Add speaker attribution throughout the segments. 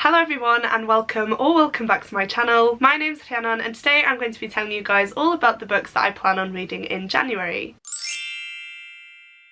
Speaker 1: Hello everyone and welcome back to my channel. My name's Rhiannon and today I'm going to be telling you guys all about the books that I plan on reading in January.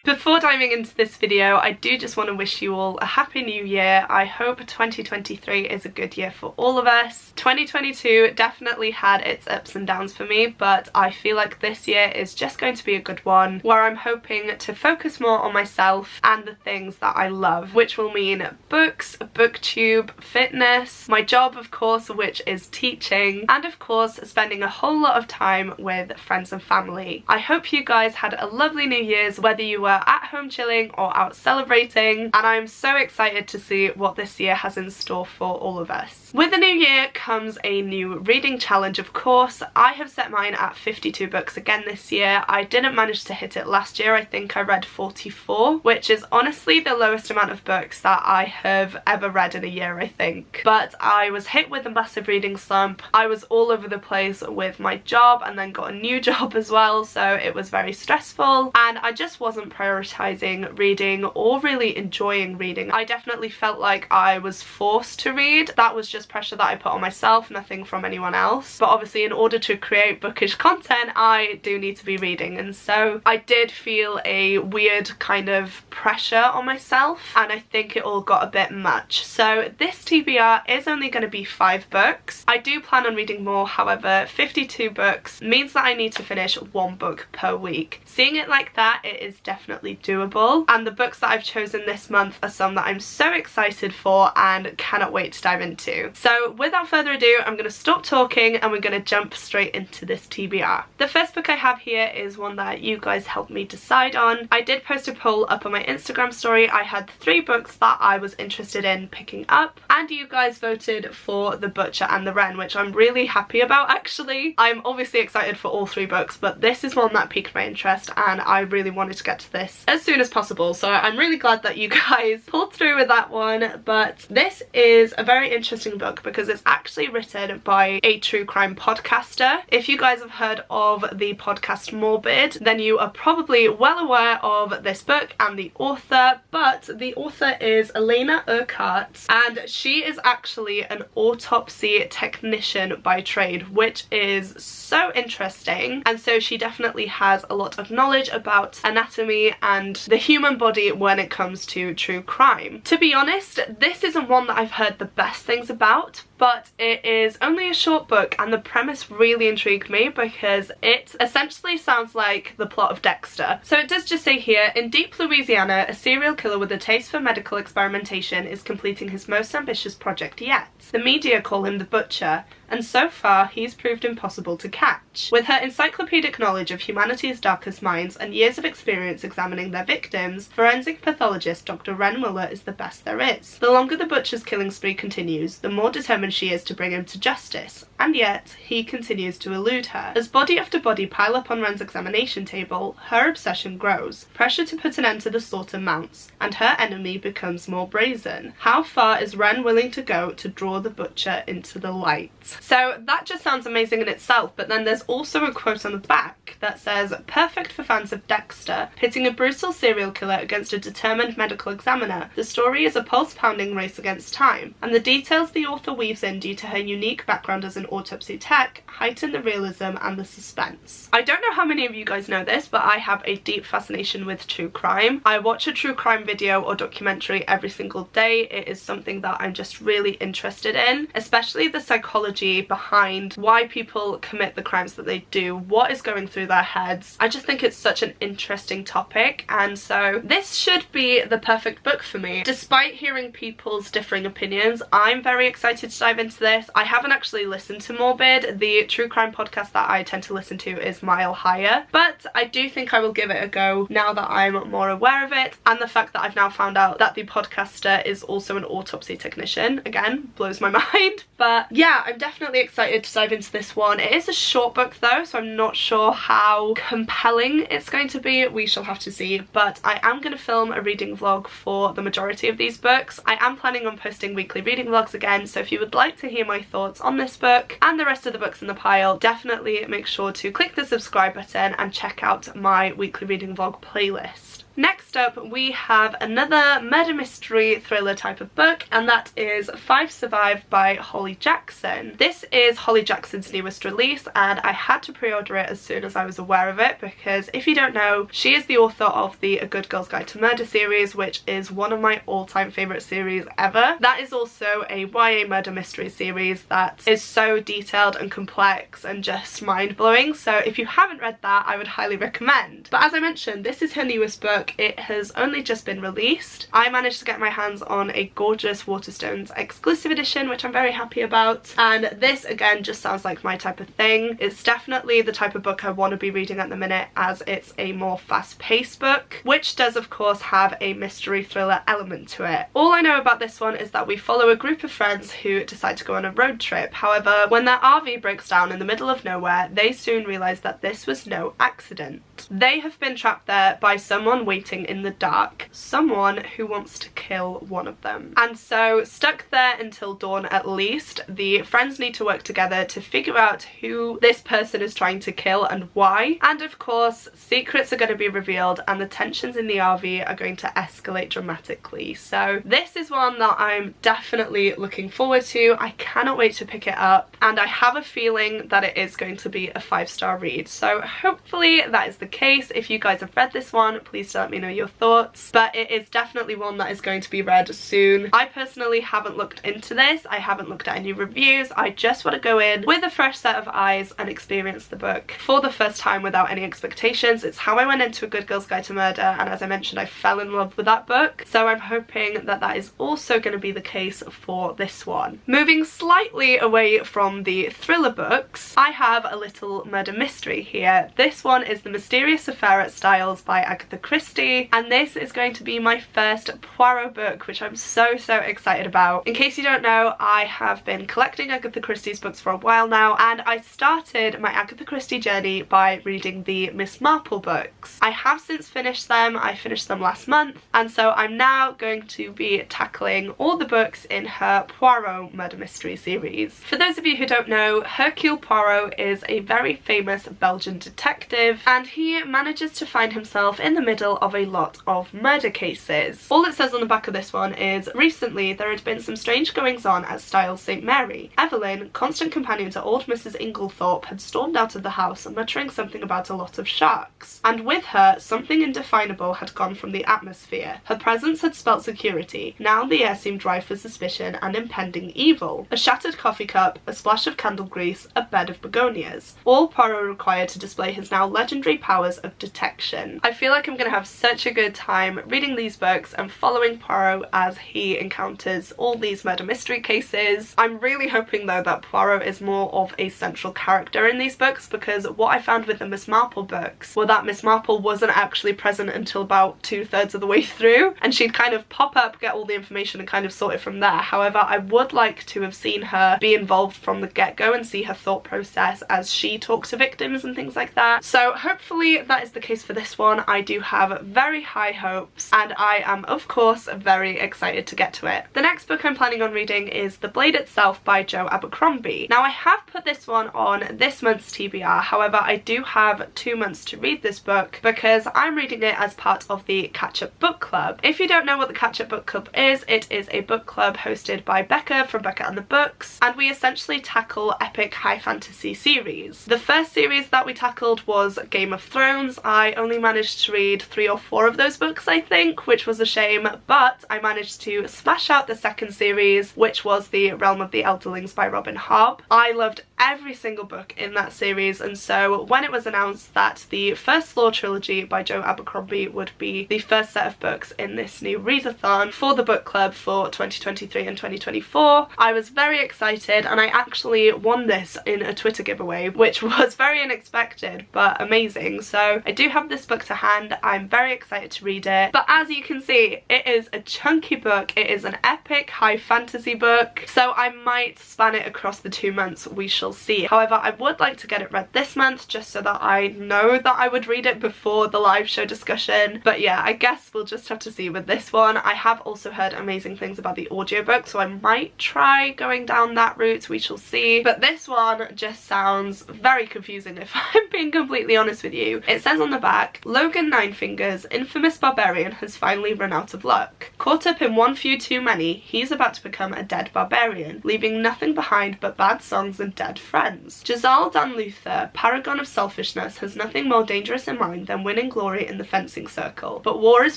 Speaker 1: Before diving into this video, I do just want to wish you all a happy new year. I hope 2023 is a good year for all of us. 2022 definitely had its ups and downs for me, but I feel like this year is just going to be a good one where I'm hoping to focus more on myself and the things that I love, which will mean books, booktube, fitness, my job of course, which is teaching, and of course spending a whole lot of time with friends and family. I hope you guys had a lovely New Year's, whether you were at home chilling or out celebrating, and I'm so excited to see what this year has in store for all of us. With the new year comes a new reading challenge, of course. I have set mine at 52 books again this year. I didn't manage to hit it last year. I think I read 44, which is honestly the lowest amount of books that I have ever read in a year, I think. But I was hit with a massive reading slump. I was all over the place with my job and then got a new job as well, so it was very stressful and I just wasn't prioritizing reading or really enjoying reading. I definitely felt like I was forced to read. That was just pressure that I put on myself, nothing from anyone else. But obviously in order to create bookish content, I do need to be reading, and so I did feel a weird kind of pressure on myself, and I think it all got a bit much. So this TBR is only going to be 5 books. I do plan on reading more, however 52 books means that I need to finish 1 book per week. Seeing it like that, it is definitely doable, and the books that I've chosen this month are some that I'm so excited for and cannot wait to dive into. So without further ado, I'm going to stop talking and we're going to jump straight into this TBR. The first book I have here is one that you guys helped me decide on. I did post a poll up on my Instagram story. I had 3 books that I was interested in picking up, and you guys voted for The Butcher and the Wren, which I'm really happy about actually. I'm obviously excited for all 3 books, but this is one that piqued my interest and I really wanted to get to this as soon as possible, so I'm really glad that you guys pulled through with that one. But this is a very interesting book because it's actually written by a true crime podcaster. If you guys have heard of the podcast Morbid, then you are probably well aware of this book and the author, but the author is Elena Urquhart, and she is actually an autopsy technician by trade, which is so interesting. And so she definitely has a lot of knowledge about anatomy and the human body when it comes to true crime. To be honest, this isn't one that I've heard the best things about, but it is only a short book and the premise really intrigued me because it essentially sounds like the plot of Dexter. So it does just say here, in deep Louisiana, a serial killer with a taste for medical experimentation is completing his most ambitious project yet. The media call him the Butcher, and so far he's proved impossible to catch. With her encyclopedic knowledge of humanity's darkest minds and years of experience examining their victims, forensic pathologist Dr. Wren Muller is the best there is. The longer the Butcher's killing spree continues, the more determined she is to bring him to justice, and yet he continues to elude her. As body after body pile up on Wren's examination table, her obsession grows. Pressure to put an end to the slaughter mounts, and her enemy becomes more brazen. How far is Wren willing to go to draw the Butcher into the light? So that just sounds amazing in itself, but then there's also a quote on the back that says, perfect for fans of Dexter, pitting a brutal serial killer against a determined medical examiner. The story is a pulse-pounding race against time, and the details the author weaves in due to her unique background as an autopsy tech heighten the realism and the suspense. I don't know how many of you guys know this, but I have a deep fascination with true crime. I watch a true crime video or documentary every single day. It is something that I'm just really interested in, especially the psychology behind why people commit the crimes that they do, what is going through their heads. I just think it's such an interesting topic, and so this should be the perfect book for me. Despite hearing people's differing opinions, I'm very excited to dive into this. I haven't actually listened to Morbid. The true crime podcast that I tend to listen to is Mile Higher, but I do think I will give it a go now that I'm more aware of it, and the fact that I've now found out that the podcaster is also an autopsy technician, again, blows my mind. But yeah, I'm definitely excited to dive into this one. It is a short book though, so I'm not sure how compelling it's going to be. We shall have to see, but I am going to film a reading vlog for the majority of these books. I am planning on posting weekly reading vlogs again, so if you would like to hear my thoughts on this book and the rest of the books in the pile, definitely make sure to click the subscribe button and check out my weekly reading vlog playlist. Next up, we have another murder mystery thriller type of book, and that is Five Survive by Holly Jackson. This is Holly Jackson's newest release, and I had to pre-order it as soon as I was aware of it, because if you don't know, she is the author of the A Good Girl's Guide to Murder series, which is one of my all-time favourite series ever. That is also a YA murder mystery series that is so detailed and complex and just mind-blowing, so if you haven't read that, I would highly recommend. But as I mentioned, this is her newest book. It has only just been released. I managed to get my hands on a gorgeous Waterstones exclusive edition, which I'm very happy about, and this again just sounds like my type of thing. It's definitely the type of book I want to be reading at the minute, as it's a more fast-paced book, which does of course have a mystery thriller element to it. All I know about this one is that we follow a group of friends who decide to go on a road trip. However, when their RV breaks down in the middle of nowhere, they soon realise that this was no accident. They have been trapped there by someone waiting in the dark, someone who wants to kill one of them. And so, stuck there until dawn at least, the friends need to work together to figure out who this person is trying to kill and why. And of course, secrets are going to be revealed and the tensions in the RV are going to escalate dramatically. So this is one that I'm definitely looking forward to. I cannot wait to pick it up, and I have a feeling that it is going to be a 5-star read. So hopefully that is the case. If you guys have read this one, please let me know your thoughts, but it is definitely one that is going to be read soon. I personally haven't looked into this. I haven't looked at any reviews. I just want to go in with a fresh set of eyes and experience the book for the first time without any expectations. It's how I went into A Good Girl's Guide to Murder, and as I mentioned, I fell in love with that book, so I'm hoping that that is also going to be the case for this one. Moving slightly away from the thriller books, I have a little murder mystery here. This one is The Mysterious Affair at Styles by Agatha Christie, and this is going to be my first Poirot book, which I'm so excited about. In case you don't know, I have been collecting Agatha Christie's books for a while now, and I started my Agatha Christie journey by reading the Miss Marple books. I have since finished them. I finished them last month, and so I'm now going to be tackling all the books in her Poirot murder mystery series. For those of you who don't know, Hercule Poirot is a very famous Belgian detective, and he manages to find himself in the middle of a lot of murder cases. All it says on the back of this one is, recently there had been some strange goings on at Styles St. Mary. Evelyn, constant companion to old Mrs. Inglethorpe, had stormed out of the house muttering something about a lot of sharks, and with her something indefinable had gone from the atmosphere. Her presence had spelt security. Now the air seemed rife for suspicion and impending evil. A shattered coffee cup, a splash of candle grease, a bed of begonias. All Poirot required to display his now legendary powers of detection. I feel like I'm going to have such a good time reading these books and following Poirot as he encounters all these murder mystery cases. I'm really hoping though that Poirot is more of a central character in these books, because what I found with the Miss Marple books were that Miss Marple wasn't actually present until about 2/3 of the way through, and she'd kind of pop up, get all the information and kind of sort it from there. However, I would like to have seen her be involved from the get-go and see her thought process as she talks to victims and things like that. So hopefully that is the case for this one. I do have very high hopes, and I am of course very excited to get to it. The next book I'm planning on reading is The Blade Itself by Jo Abercrombie. Now I have put this one on this month's TBR, however I do have 2 months to read this book because I'm reading it as part of the Catch Up Book Club. If you don't know what the Catch Up Book Club is, it is a book club hosted by Becca from Becca and the Books, and we essentially tackle epic high fantasy series. The first series that we tackled was Game of Thrones. I only managed to read 3 or 4 of those books I think, which was a shame, but I managed to smash out the second series, which was The Realm of the Elderlings by Robin Hobb. I loved every single book in that series, and so when it was announced that the First Law trilogy by Jo Abercrombie would be the first set of books in this new readathon for the book club for 2023 and 2024, I was very excited, and I actually won this in a Twitter giveaway, which was very unexpected but amazing. So I do have this book to hand. I'm very excited to read it, but as you can see, it is a chunky book. It is an epic high fantasy book, so I might span it across the 2 months. We shall see. However, I would like to get it read this month just so that I know that I would read it before the live show discussion. But yeah, I guess we'll just have to see with this one. I have also heard amazing things about the audiobook, so I might try going down that route. We shall see. But this one just sounds very confusing if I'm being completely honest with you. it says on the back, Logan Ninefingers, infamous barbarian, has finally run out of luck. Caught up in one feud too many, he's about to become a dead barbarian, leaving nothing behind but bad songs and dead friends. Jazal Dan Luther, paragon of selfishness, has nothing more dangerous in mind than winning glory in the fencing circle. But war is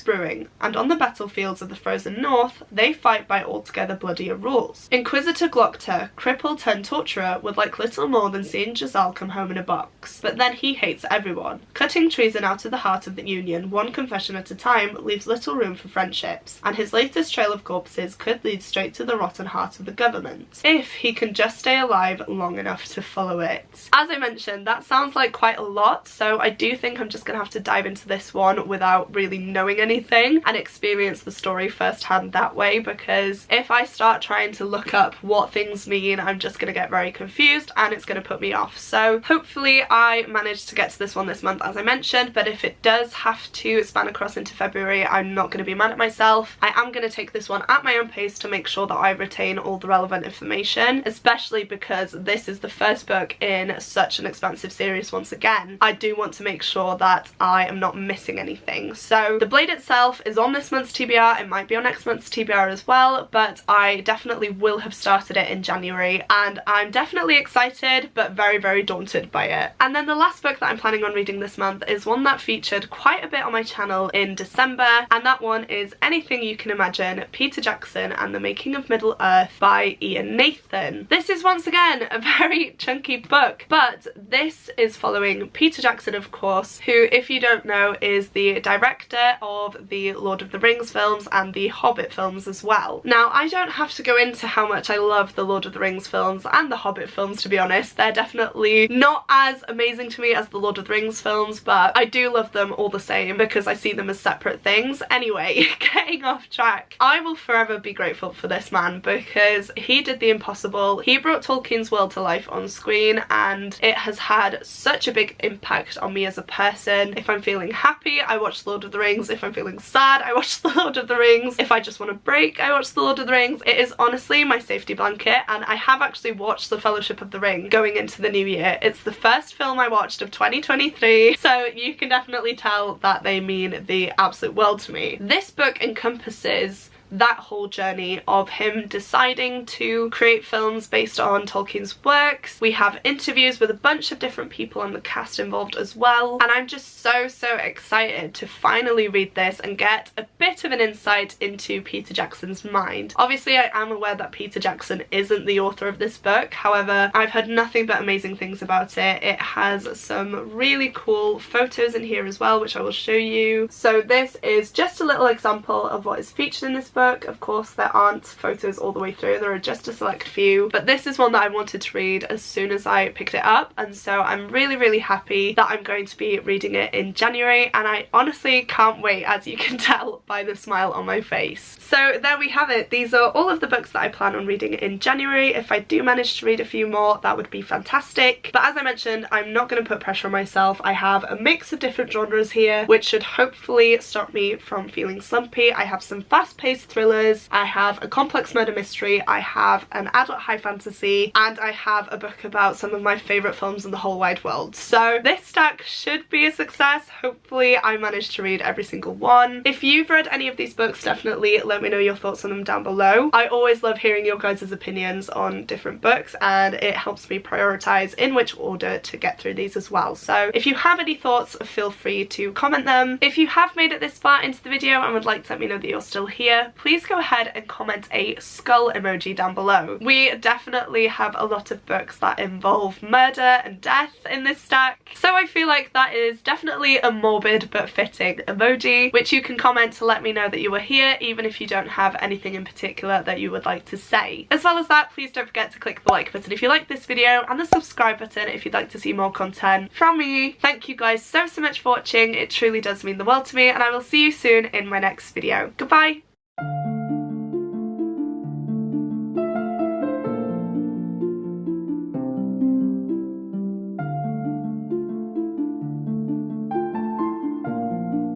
Speaker 1: brewing, and on the battlefields of the frozen north, they fight by altogether bloodier rules. Inquisitor Glockter, cripple turned torturer, would like little more than seeing Jazal come home in a box. But then he hates everyone. Cutting treason out of the heart of the Union, one confession at a time, leaves little room for friendships, and his latest trail of corpses could lead straight to the rotten heart of the government, if he can just stay alive long enough to follow it. As I mentioned, that sounds like quite a lot, so I do think I'm just gonna have to dive into this one without really knowing anything and experience the story firsthand that way, because if I start trying to look up what things mean, I'm just gonna get very confused and it's gonna put me off. So hopefully I managed to get to this one this month, as I mentioned, but if it does have to span across into February, I'm not going to be mad at myself. I am going to take this one at my own pace to make sure that I retain all the relevant information, especially because this is the first book in such an expansive series once again. I do want to make sure that I am not missing anything. So the Blade itself is on this month's TBR, it might be on next month's TBR as well, but I definitely will have started it in January, and I'm definitely excited but very, very daunted by it. And then the last book that I'm planning on reading this month is one that featured quite a bit on my channel in December, and that one is Anything You Can Imagine, Peter Jackson and the Making of Middle-earth by Ian Nathan. This is once again a very chunky book, but this is following Peter Jackson, of course, who, if you don't know, is the director of the Lord of the Rings films and the Hobbit films as well. Now, I don't have to go into how much I love the Lord of the Rings films and the Hobbit films, to be honest. They're definitely not as amazing to me as the Lord of the Rings films, but I do love them all the same because I see them as separate things. Anyway, getting off track, I will forever be grateful for this man because he did the impossible. He brought Tolkien's world to life on screen, and it has had such a big impact on me as a person. If I'm feeling happy, I watch the Lord of the Rings. If I'm feeling sad, I watch the Lord of the Rings. If I just want a break, I watch the Lord of the Rings. It is honestly my safety blanket, and I have actually watched The Fellowship of the Ring going into the new year. It's the first film I watched of 2023, so you can definitely tell that they mean the absolute world to me. This book encompasses that whole journey of him deciding to create films based on Tolkien's works. We have interviews with a bunch of different people and the cast involved as well, and I'm just so excited to finally read this and get a bit of an insight into Peter Jackson's mind. Obviously, I am aware that Peter Jackson isn't the author of this book, however, I've heard nothing but amazing things about it. It has some really cool photos in here as well, which I will show you. So this is just a little example of what is featured in this book. Of course, there aren't photos all the way through, there are just a select few, but this is one that I wanted to read as soon as I picked it up, and so I'm really happy that I'm going to be reading it in January, and I honestly can't wait, as you can tell by the smile on my face. So there we have it. These are all of the books that I plan on reading in January. If I do manage to read a few more, that would be fantastic, but as I mentioned, I'm not going to put pressure on myself. I have a mix of different genres here, which should hopefully stop me from feeling slumpy. I have some fast-paced thrillers, I have a complex murder mystery, I have an adult high fantasy, and I have a book about some of my favourite films in the whole wide world. So this stack should be a success. Hopefully I managed to read every single one. If you've read any of these books, definitely let me know your thoughts on them down below. I always love hearing your guys' opinions on different books, and it helps me prioritise in which order to get through these as well. So if you have any thoughts, feel free to comment them. If you have made it this far into the video and would like to let me know that you're still here, please go ahead and comment a skull emoji down below. We definitely have a lot of books that involve murder and death in this stack, so I feel like that is definitely a morbid but fitting emoji, which you can comment to let me know that you were here, even if you don't have anything in particular that you would like to say. As well as that, please don't forget to click the like button if you like this video, and the subscribe button if you'd like to see more content from me. Thank you guys so much for watching. It truly does mean the world to me, and I will see you soon in my next video. Goodbye!